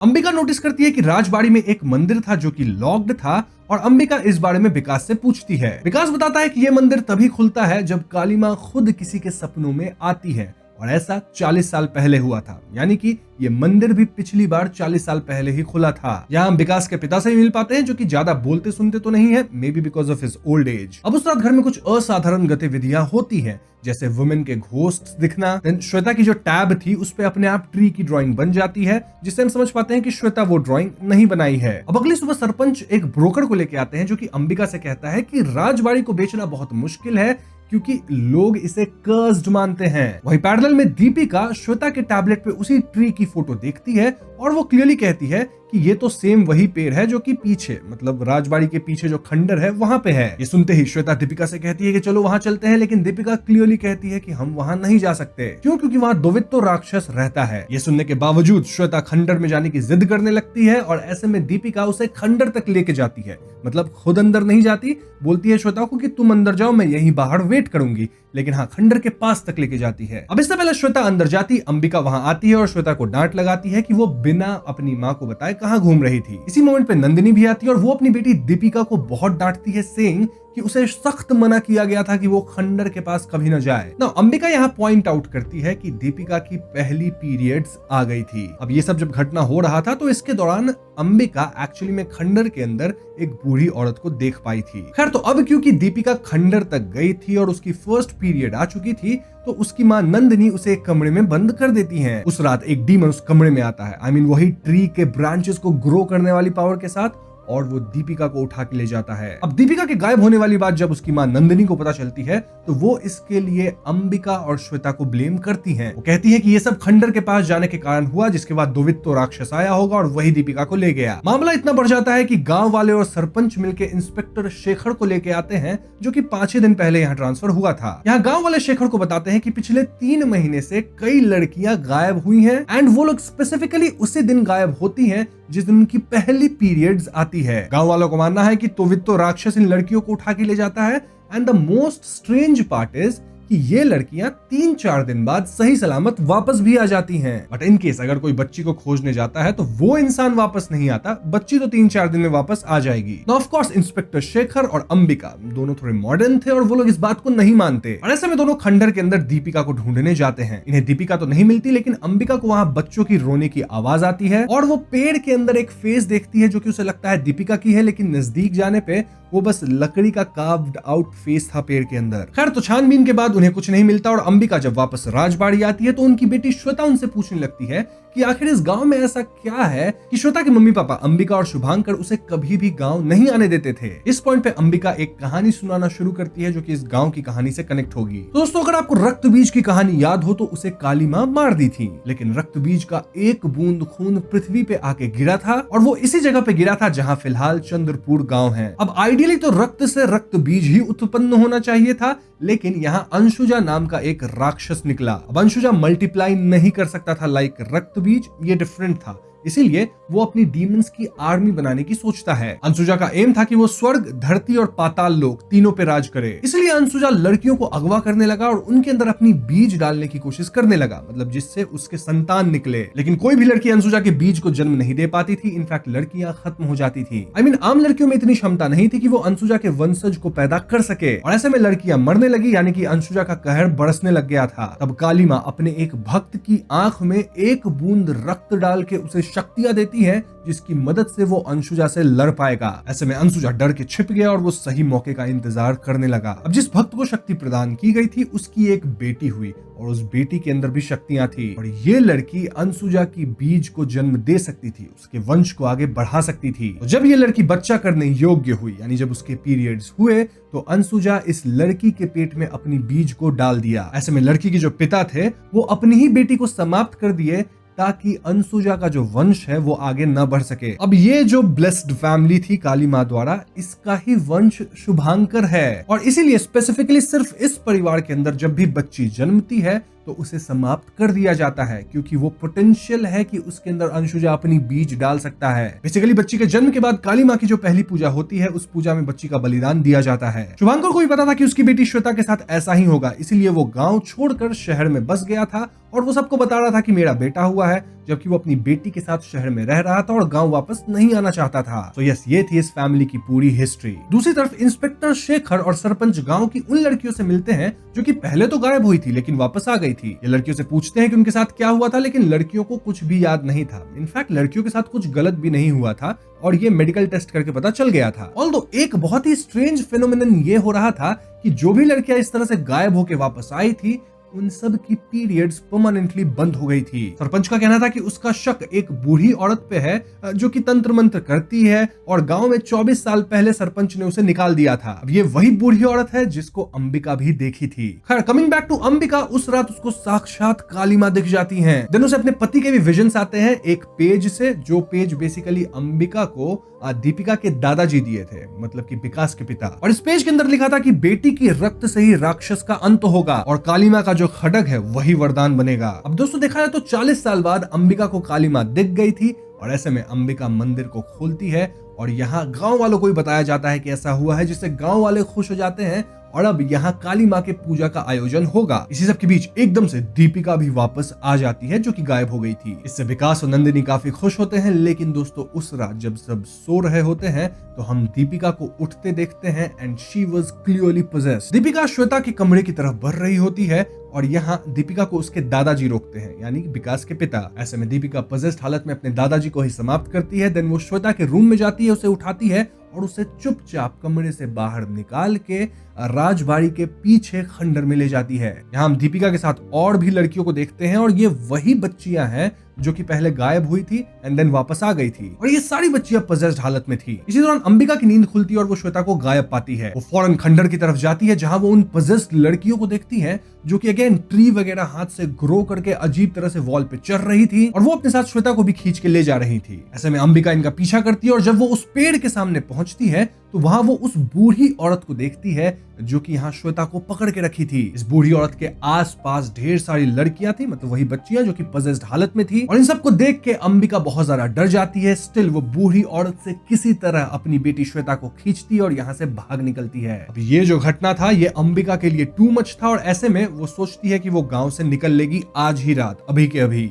Ambika notice करती है कि राजबाड़ी में एक मंदिर था जो कि लॉक्ड था और अंबिका इस बारे में विकास से पूछती है। विकास बताता है कि यह मंदिर तभी खुलता है जब काली माँ खुद किसी के सपनों में आती है और ऐसा 40 साल पहले हुआ था, यानी कि ये मंदिर भी पिछली बार 40 साल पहले ही खुला था। यहाँ हम विकास के पिता से मिल पाते हैं जो कि ज्यादा बोलते सुनते तो नहीं है, may be because of his old age. अब उस रात घर में कुछ असाधारण गतिविधियां होती हैं, जैसे वुमेन के घोस्ट्स दिखना। श्वेता की जो टैब थी उस पे अपने आप ट्री की ड्राइंग बन जाती है, जिससे हम समझ पाते हैं कि श्वेता वो ड्राइंग नहीं बनाई है। अब अगली सुबह सरपंच एक ब्रोकर को लेके आते हैं जो कि अंबिका से कहता है कि राजबाड़ी को बेचना बहुत मुश्किल है क्योंकि लोग इसे कर्स्ड मानते हैं। वहीं पैरेलल में दीपिका श्वेता के टैबलेट पे उसी ट्री की फोटो देखती है और वो क्लियरली कहती है कि ये तो सेम वही पेड़ है जो कि पीछे, मतलब राजबाड़ी के पीछे जो खंडर है वहां पे है। ये सुनते ही श्वेता दीपिका से कहती है कि चलो वहां चलते हैं, लेकिन दीपिका क्लियरली कहती है कि हम वहां नहीं जा सकते। क्यों? क्योंकि वहां दुवित्तो राक्षस रहता है। ये सुनने के बावजूद श्वेता खंडर में जाने की जिद करने लगती है और ऐसे में दीपिका उसे खंडर तक लेके जाती है, मतलब खुद अंदर नहीं जाती, बोलती है श्वेता को कि तुम अंदर जाओ, मैं यहीं बाहर वेट करूंगी, लेकिन हाँ खंडर के पास तक लेके जाती है। अब इससे पहले श्वेता अंदर जाती, अंबिका वहां आती है और श्वेता को डांट लगाती है कि वो बिना अपनी माँ को बताए कहाँ घूम रही थी। इसी मोमेंट पे नंदिनी भी आती है और वो अपनी बेटी दीपिका को बहुत डांटती है, सेइंग कि उसे सख्त मना किया गया था कि वो खंडर के पास कभी न जाए। ना अंबिका यहाँ पॉइंट आउट करती है कि दीपिका की पहली पीरियड्स आ गई थी। अब ये सब जब घटना हो रहा था तो इसके दौरान अंबिका एक्चुअली में खंडर के अंदर एक बूढ़ी औरत को देख पाई थी। खैर, तो अब क्योंकि दीपिका खंडर तक गई थी और उसकी फर्स्ट पीरियड आ चुकी थी, तो उसकी माँ नंदिनी उसे एक कमरे में बंद कर देती है। उस रात एक डीमन उस कमरे में आता है, आई मीन वही ट्री के ब्रांचेस को ग्रो करने वाली पावर के साथ, और वो दीपिका को उठा के ले जाता है। अब दीपिका के गायब होने वाली बात जब उसकी माँ नंदिनी को पता चलती है तो वो इसके लिए अंबिका और श्वेता को ब्लेम करती हैं। वो कहती है कि ये सब खंडर के पास जाने के कारण हुआ, जिसके बाद दुवित्तो राक्षस आया होगा और वही दीपिका को ले गया। मामला इतना बढ़ जाता है कि गांव वाले और सरपंच मिलकर इंस्पेक्टर शेखर को लेके आते हैं जो कि 5 दिन पहले यहाँ ट्रांसफर हुआ था। यहाँ गाँव वाले शेखर को बताते हैं कि पिछले 3 महीने से कई लड़कियां गायब हुई हैं एंड वो लोग स्पेसिफिकली उसी दिन गायब होती हैं जिस दिन उनकी पहली पीरियड्स आती है। गांव वालों को मानना है कि दुवित्तो राक्षस इन लड़कियों को उठा के ले जाता है and the most strange part is कि ये लड़कियां 3-4 दिन बाद सही सलामत वापस भी आ जाती हैं। बट इन केस अगर कोई बच्ची को खोजने जाता है तो वो इंसान वापस नहीं आता, बच्ची तो 3-4 दिन में वापस आ जाएगी। Now of course inspector Shekhar और अंबिका दोनों थोड़े मॉडर्न थे और वो लोग इस बात को नहीं मानते और ऐसे में दोनों खंडर के अंदर दीपिका को ढूंढने जाते हैं। इन्हें दीपिका तो नहीं मिलती, लेकिन अंबिका को वहां बच्चों की रोने की आवाज आती है और वो पेड़ के अंदर एक फेस देखती है जो कि उसे लगता है दीपिका की है, लेकिन नजदीक जाने पे वो बस लकड़ी का कार्व्ड आउट फेस था पेड़ के अंदर। खैर, तो छानबीन के बाद उन्हें कुछ नहीं मिलता और अंबिका जब वापस राजबाड़ी आती है तो उनकी बेटी श्वेता उनसे पूछने लगती है कि आखिर इस गांव में ऐसा क्या है कि श्वेता के मम्मी पापा अंबिका और शुभांकर उसे कभी भी गांव नहीं आने देते थे। इस पॉइंट पे अंबिका एक कहानी सुनाना शुरू करती है जो कि इस गांव की कहानी से कनेक्ट होगी। तो दोस्तों, अगर आपको रक्त बीज की कहानी याद हो तो उसे काली माँ मार दी थी, लेकिन रक्त बीज का एक बूंद खून पृथ्वी पे आके गिरा था और वो इसी जगह पे गिरा था जहाँ फिलहाल चंद्रपुर गाँव है। अब आइडियली तो रक्त से रक्त बीज ही उत्पन्न होना चाहिए था, लेकिन यहाँ अंशुजा नाम का एक राक्षस निकला। अब अंशुजा मल्टीप्लाई नहीं कर सकता था लाइक रक्त बीज, ये डिफरेंट था, इसीलिए वो अपनी डीमंस की आर्मी बनाने की सोचता है। अंशुजा का एम था कि वो स्वर्ग, धरती और पाताल लोक तीनों पे राज करे। इसलिए अंशुजा लड़कियों को अगवा करने लगा और उनके अंदर अपनी बीज डालने की कोशिश करने लगा, मतलब जिससे उसके संतान निकले। लेकिन कोई भी लड़की अंशुजा के बीज को जन्म नहीं दे पाती थी, इनफैक्ट लड़कियां खत्म हो जाती थी। आई मीन आम लड़कियों में इतनी क्षमता नहीं थी कि वो अंशुजा के वंशज को पैदा कर सके और ऐसे में लड़कियां मरने लगी, यानी कि अंशुजा का कहर बरसने लग गया था। तब काली माँ अपने एक भक्त की आंख में एक बूंद रक्त डाल के उसे शक्तियां देती है जिसकी मदद से वो अंशुजा से लड़ पाएगा। ऐसे में अंशुजा डर के छिप गया और वो सही मौके का इंतजार करने लगा। अब जिस भक्त को शक्ति प्रदान की गई थी उसकी एक बेटी हुई और उस बेटी के अंदर भी शक्तियां थी और ये लड़की अंशुजा की बीज को जन्म दे सकती थी, उसके वंश को आगे बढ़ा सकती थी। तो जब ये लड़की बच्चा करने योग्य हुई, यानी जब उसके पीरियड्स हुए, तो अंशुजा इस लड़की के पेट में अपनी बीज को डाल दिया। ऐसे में लड़की के जो पिता थे वो अपनी ही बेटी को समाप्त कर दिए ताकि अंशुजा का जो वंश है वो आगे न बढ़ सके। अब ये जो ब्लेस्ड फैमिली थी काली माँ द्वारा, इसका ही वंश शुभांकर है और इसीलिए स्पेसिफिकली सिर्फ इस परिवार के अंदर जब भी बच्ची जन्मती है तो उसे समाप्त कर दिया जाता है, क्योंकि वो पोटेंशियल है कि उसके अंदर अंशुजा अपनी बीज डाल सकता है। बेसिकली बच्ची के जन्म के बाद काली माँ की जो पहली पूजा होती है उस पूजा में बच्ची का बलिदान दिया जाता है। शुभांकर को भी पता था कि उसकी बेटी श्वेता के साथ ऐसा ही होगा, इसीलिए वो गांव छोड़कर शहर में बस गया था और वो सबको बता रहा था कि मेरा बेटा हुआ है। जबकि वो अपनी बेटी के साथ शहर में रह रहा था और गांव वापस नहीं आना चाहता था। तो यस, ये थी इस फैमिली की पूरी हिस्ट्री। दूसरी तरफ इंस्पेक्टर शेखर और सरपंच गांव की उन लड़कियों से मिलते हैं जो कि पहले तो गायब हुई थी लेकिन वापस आ गई थी। ये लड़कियों से पूछते हैं कि उनके साथ क्या हुआ था, लेकिन लड़कियों को कुछ भी याद नहीं था। इनफैक्ट लड़कियों के साथ कुछ गलत भी नहीं हुआ था और ये मेडिकल टेस्ट करके पता चल गया था। ऑल्दो एक बहुत ही स्ट्रेंज फिनोमिनन ये हो रहा था कि जो भी लड़कियां इस तरह से गायब होकर वापस आई थी उन सब की पीरियड्स परमानेंटली बंद हो गई थी। सरपंच का कहना था कि उसका शक एक बूढ़ी औरत पे है जो कि तंत्र मंत्र करती है और गांव में 24 साल पहले सरपंच ने उसे निकाल दिया था। अब ये वही बूढ़ी औरत है जिसको अंबिका भी देखी थी। खैर, कमिंग बैक टू अंबिका, उस रात उसको साक्षात काली मां दिख जाती हैं। देन उसे अपने पति के भी विजन्स आते हैं एक पेज से, जो पेज बेसिकली अंबिका को दीपिका के दादाजी दिए थे, मतलब कि विकास के पिता। और इस पेज के अंदर लिखा था कि बेटी की रक्त से ही राक्षस का अंत होगा और काली मां का जो खड्ग है वही वरदान बनेगा। अब दोस्तों देखा जाए तो 40 साल बाद अंबिका को काली मां दिख गई थी और ऐसे में अंबिका मंदिर को खोलती है और यहाँ गांव वालों को भी बताया जाता है कि ऐसा हुआ है, जिससे गांव वाले खुश हो जाते हैं और अब यहाँ काली माँ के पूजा का आयोजन होगा। इसी सब के बीच एकदम से दीपिका भी वापस आ जाती है जो कि गायब हो गई थी। इससे विकास और नंदिनी काफी खुश होते हैं, लेकिन दोस्तों उस रात जब सब सो रहे होते हैं तो हम दीपिका को उठते देखते हैं and she was clearly possessed. Deepika Shweta के कमरे की तरफ बढ़ रही होती है और यहाँ दीपिका को उसके दादाजी रोकते हैं, यानी विकास के पिता। ऐसे में दीपिका पोजेस्ड हालत में अपने दादाजी को ही समाप्त करती है। देन वो श्वेता के रूम में जाती है, उसे उठाती है और उसे चुपचाप कमरे से बाहर निकाल के राजबाड़ी के पीछे खंडर में ले जाती है। यहाँ हम दीपिका के साथ और भी लड़कियों को देखते हैं और ये वही बच्चियां हैं जो कि पहले गायब हुई थी एंड देन वापस आ गई थी और ये सारी बच्चियां पोजेस्ड हालत में थी। इसी दौरान अंबिका की नींद खुलती है और वो श्वेता को गायब पाती है। वो फौरन खंडर की तरफ जाती है जहां वो उन पोजेस्ड लड़कियों को देखती है जो कि अगेन ट्री वगैरह हाथ से ग्रो करके अजीब तरह से वॉल पे चढ़ रही थी और वो अपने साथ श्वेता को भी खींच के ले जा रही थी। ऐसे में अंबिका इनका पीछा करती है और जब वो उस पेड़ के सामने पहुंचती है तो वहां वो उस बूढ़ी औरत को देखती है जो कि यहाँ श्वेता को पकड़ के रखी थी। इस बूढ़ी औरत के आसपास ढेर सारी लड़कियां थी, मतलब वही बच्चियां जो कि पोजेस्ड हालत में थी और इन सबको देख के अंबिका बहुत ज्यादा डर जाती है। स्टिल वो बूढ़ी औरत से किसी तरह अपनी बेटी श्वेता को खींचती है और यहाँ से भाग निकलती है। अब ये जो घटना था ये अंबिका के लिए टू मच था और ऐसे में वो सोचती है कि वो गांव से निकल लेगी आज ही रात, अभी के अभी।